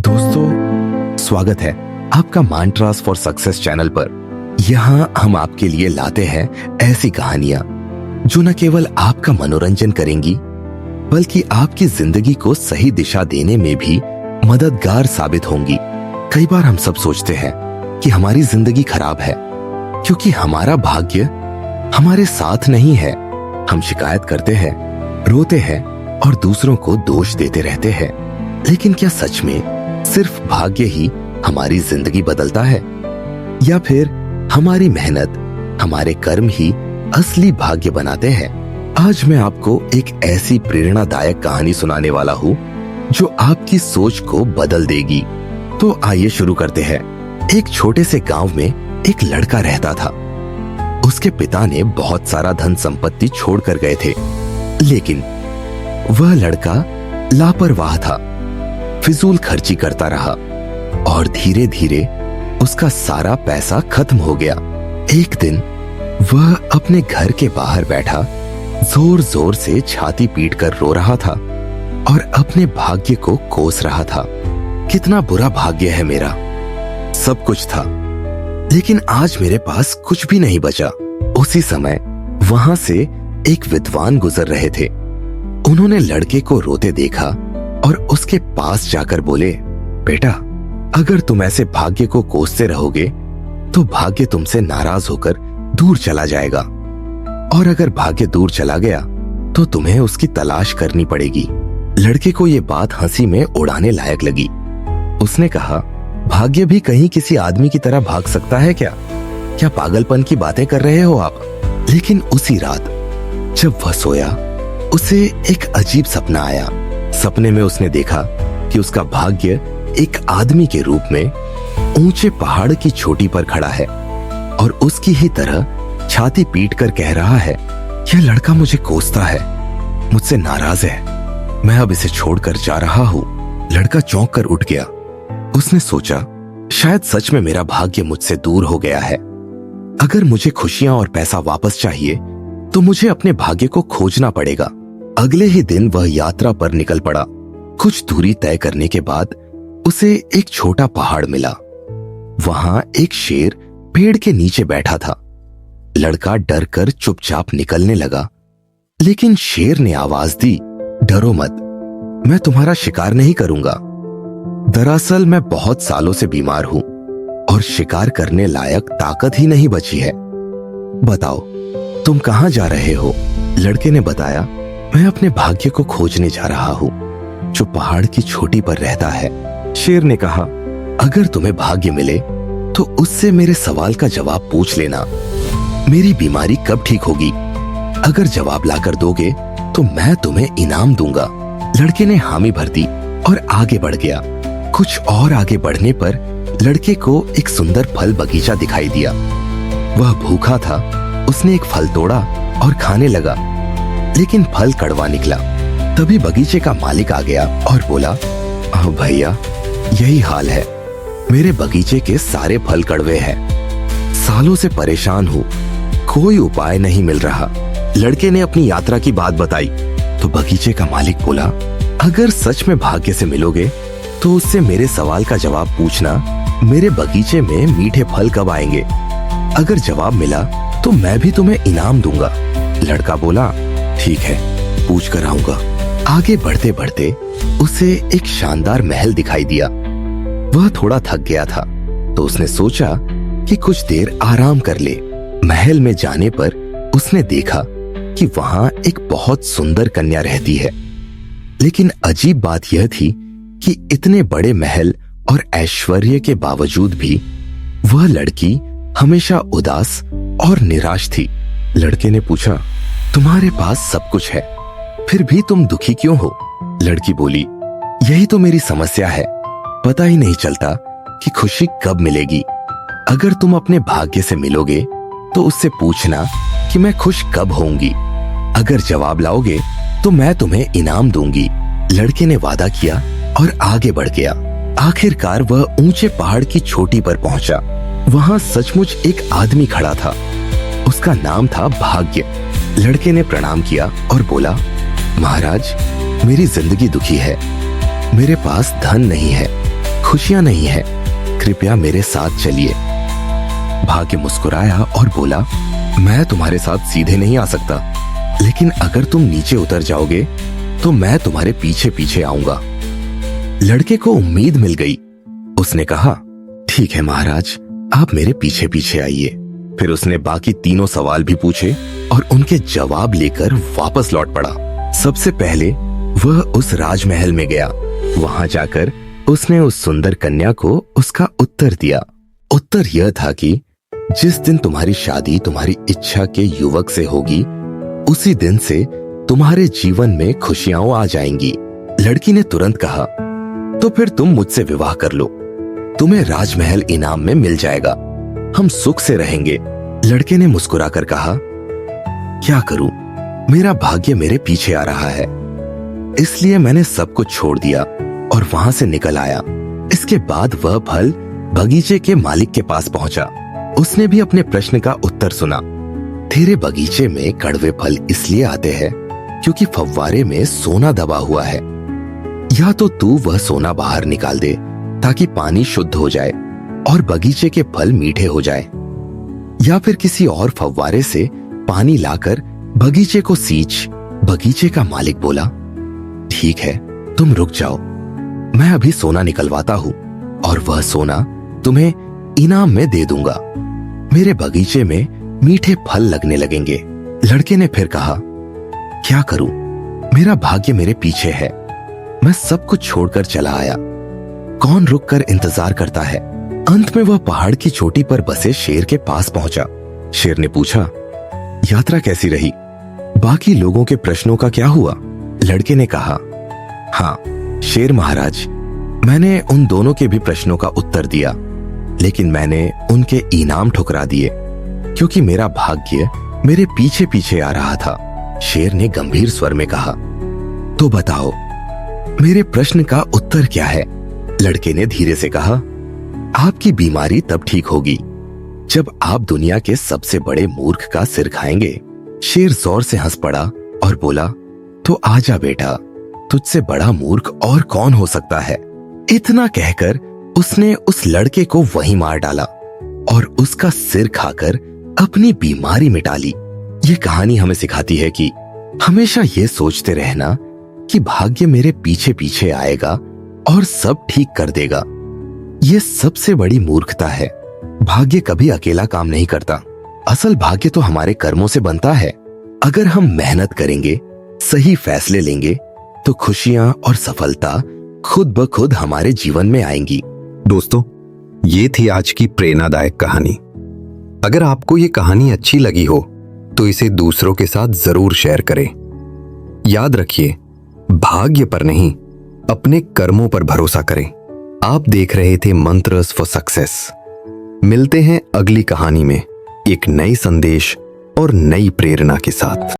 दोस्तों, स्वागत है आपका मांट्रास फॉर सक्सेस चैनल पर। यहाँ हम आपके लिए लाते हैं ऐसी कहानियां जो न केवल आपका मनोरंजन करेंगी बल्कि आपकी जिंदगी को सही दिशा देने में भी मददगार साबित होंगी। कई बार हम सब सोचते हैं कि हमारी जिंदगी खराब है क्योंकि हमारा भाग्य हमारे साथ नहीं है। हम शिकायत करते हैं, रोते हैं और दूसरों को दोष देते रहते हैं। लेकिन क्या सच में सिर्फ भाग्य ही हमारी जिंदगी बदलता है, या फिर हमारी मेहनत, हमारे कर्म ही असली भाग्य बनाते हैं? आज मैं आपको एक ऐसी प्रेरणादायक कहानी सुनाने वाला हूँ जो आपकी सोच को बदल देगी। तो आइए शुरू करते हैं। एक छोटे से गांव में एक लड़का रहता था। उसके पिता ने बहुत सारा धन संपत्ति छोड़कर गए थे, लेकिन वह लड़का लापरवाह था, फिजूल खर्ची करता रहा और धीरे धीरे उसका सारा पैसा खत्म हो गया। एक दिन वह अपने घर के बाहर बैठा जोर जोर से छाती पीटकर रो रहा था और अपने भाग्य को कोस रहा था। कितना बुरा भाग्य है मेरा, सब कुछ था लेकिन आज मेरे पास कुछ भी नहीं बचा। उसी समय वहां से एक विद्वान गुजर रहे थे। उन्होंने लड़के को रोते देखा और उसके पास जाकर बोले, बेटा, अगर तुम ऐसे भाग्य को कोसते रहोगे तो भाग्य तुमसे नाराज होकर दूर चला जाएगा, और अगर भाग्य दूर चला गया तो तुम्हें उसकी तलाश करनी पड़ेगी। लड़के को ये बात हंसी में उड़ाने लायक लगी। उसने कहा, भाग्य भी कहीं किसी आदमी की तरह भाग सकता है क्या? क्या पागलपन की बातें कर रहे हो आप? लेकिन उसी रात जब वह सोया, उसे एक अजीब सपना आया। सपने में उसने देखा कि उसका भाग्य एक आदमी के रूप में ऊंचे पहाड़ की चोटी पर खड़ा है और उसकी ही तरह छाती पीटकर कह रहा है, यह लड़का मुझे कोसता है, मुझसे नाराज है, मैं अब इसे छोड़कर जा रहा हूं। लड़का चौंक कर उठ गया। उसने सोचा, शायद सच में मेरा भाग्य मुझसे दूर हो गया है। अगर मुझे खुशियां और पैसा वापस चाहिए तो मुझे अपने भाग्य को खोजना पड़ेगा। अगले ही दिन वह यात्रा पर निकल पड़ा। कुछ दूरी तय करने के बाद उसे एक छोटा पहाड़ मिला। वहां एक शेर पेड़ के नीचे बैठा था। लड़का डर कर चुपचाप निकलने लगा, लेकिन शेर ने आवाज दी, डरो मत, मैं तुम्हारा शिकार नहीं करूंगा। दरअसल मैं बहुत सालों से बीमार हूं और शिकार करने लायक ताकत ही नहीं बची है। बताओ, तुम कहां जा रहे हो? लड़के ने बताया, मैं अपने भाग्य को खोजने जा रहा हूं जो पहाड़ की चोटी पर रहता है। शेर ने कहा, अगर तुम्हें भाग्य मिले तो उससे मेरे सवाल का जवाब पूछ लेना। मेरी बीमारी कब ठीक होगी? अगर जवाब लाकर दोगे तो मैं तुम्हें इनाम दूंगा। लड़के ने हामी भर दी और आगे बढ़ गया। कुछ और आगे बढ़ने पर लड़के को एक सुंदर फल बगीचा दिखाई दिया। वह भूखा था। उसने एक फल तोड़ा और खाने लगा, लेकिन फल कड़वा निकला। तभी बगीचे का मालिक आ गया और बोला, भैया, यही हाल है, मेरे बगीचे के सारे फल कड़वे हैं। सालों से परेशान हूँ, कोई उपाय नहीं मिल रहा। लड़के ने अपनी यात्रा की बात बताई तो बगीचे का मालिक बोला, अगर सच में भाग्य से मिलोगे तो उससे मेरे सवाल का जवाब पूछना, मेरे बगीचे में मीठे फल कब आएंगे? अगर जवाब मिला तो मैं भी तुम्हें इनाम दूंगा। लड़का बोला, ठीक है, पूछ कर आऊंगा। आगे बढ़ते बढ़ते उसे एक शानदार महल दिखाई दिया। वह थोड़ा थक गया था तो उसने सोचा कि कुछ देर आराम कर ले। महल में जाने पर उसने देखा कि वहां एक बहुत सुंदर कन्या रहती है। लेकिन अजीब बात यह थी कि इतने बड़े महल और ऐश्वर्य के बावजूद भी वह लड़की हमेशा उदास और निराश थी। लड़के ने पूछा, तुम्हारे पास सब कुछ है, फिर भी तुम दुखी क्यों हो? लड़की बोली, यही तो मेरी समस्या है, पता ही नहीं चलता कि खुशी कब मिलेगी। अगर तुम अपने भाग्य से मिलोगे तो उससे पूछना कि मैं खुश कब होऊंगी। अगर जवाब लाओगे तो मैं तुम्हें इनाम दूंगी। लड़के ने वादा किया और आगे बढ़ गया। आखिरकार वह ऊंचे पहाड़ की चोटी पर पहुंचा। वहां सचमुच एक आदमी खड़ा था। उसका नाम था भाग्य। लड़के ने प्रणाम किया और बोला, महाराज, मेरी जिंदगी दुखी है, मेरे पास धन नहीं है, खुशियां नहीं है, कृपया मेरे साथ चलिए। भाग्य मुस्कुराया और बोला, मैं तुम्हारे साथ सीधे नहीं आ सकता, लेकिन अगर तुम नीचे उतर जाओगे तो मैं तुम्हारे पीछे पीछे आऊंगा। लड़के को उम्मीद मिल गई। उसने कहा, ठीक है महाराज, आप मेरे पीछे पीछे आइए। फिर उसने बाकी तीनों सवाल भी पूछे और उनके जवाब लेकर वापस लौट पड़ा। सबसे पहले वह उस राजमहल में गया। वहां जाकर उसने उस सुंदर कन्या को उसका उत्तर दिया। उत्तर यह था कि जिस दिन तुम्हारी शादी तुम्हारी इच्छा के युवक से होगी, उसी दिन से तुम्हारे जीवन में खुशियां आ जाएंगी। लड़की ने तुरंत कहा, तो फिर तुम मुझसे विवाह कर लो, तुम्हें राजमहल इनाम में मिल जाएगा, हम सुख से रहेंगे। लड़के ने मुस्कुराकर कहा, क्या करूं, मेरा भाग्य मेरे पीछे आ रहा है, इसलिए मैंने सब कुछ छोड़ दिया और वहां से निकल आया। इसके बाद वह फल बगीचे के मालिक के पास पहुंचा। उसने भी अपने प्रश्न का उत्तर सुना। तेरे बगीचे में कड़वे फल इसलिए आते हैं क्योंकि फव्वारे में सोना दबा हुआ है। या तो तू वह सोना बाहर निकाल दे ताकि पानी शुद्ध हो जाए और बगीचे के फल मीठे हो जाए, या फिर किसी और फव्वारे से पानी लाकर बगीचे को सींच। बगीचे का मालिक बोला, ठीक है, तुम रुक जाओ, मैं अभी सोना निकलवाता हूं और वह सोना तुम्हें इनाम में दे दूंगा। मेरे बगीचे में मीठे फल लगने लगेंगे। लड़के ने फिर कहा, क्या करूं, मेरा भाग्य मेरे पीछे है, मैं सब कुछ छोड़कर चला आया, कौन रुककर इंतजार करता है। अंत में वह पहाड़ की चोटी पर बसे शेर के पास पहुंचा। शेर ने पूछा, यात्रा कैसी रही, बाकी लोगों के प्रश्नों का क्या हुआ। लड़के ने कहा, हाँ शेर महाराज, मैंने उन दोनों के भी प्रश्नों का उत्तर दिया, लेकिन मैंने उनके इनाम ठुकरा दिए क्योंकि मेरा भाग्य मेरे पीछे पीछे आ रहा था। शेर ने गंभीर स्वर में कहा, तो बताओ मेरे प्रश्न का उत्तर क्या है। लड़के ने धीरे से कहा, आपकी बीमारी तब ठीक होगी जब आप दुनिया के सबसे बड़े मूर्ख का सिर खाएंगे। शेर जोर से हंस पड़ा और बोला, तो आजा बेटा, तुझसे बड़ा मूर्ख और कौन हो सकता है। इतना कहकर उसने उस लड़के को वहीं मार डाला और उसका सिर खाकर अपनी बीमारी मिटा ली। ये कहानी हमें सिखाती है कि हमेशा ये सोचते रहना कि भाग्य मेरे पीछे पीछे आएगा और सब ठीक कर देगा। ये सबसे बड़ी मूर्खता है। भाग्य कभी अकेला काम नहीं करता। असल भाग्य तो हमारे कर्मों से बनता है। अगर हम मेहनत करेंगे, सही फैसले लेंगे, तो खुशियां और सफलता खुद ब खुद हमारे जीवन में आएंगी। दोस्तों, ये थी आज की प्रेरणादायक कहानी। अगर आपको ये कहानी अच्छी लगी हो तो इसे दूसरों के साथ जरूर शेयर करें। याद रखिए, भाग्य पर नहीं, अपने कर्मों पर भरोसा करें। आप देख रहे थे मंत्रस फॉर सक्सेस। मिलते हैं अगली कहानी में एक नई संदेश और नई प्रेरणा के साथ।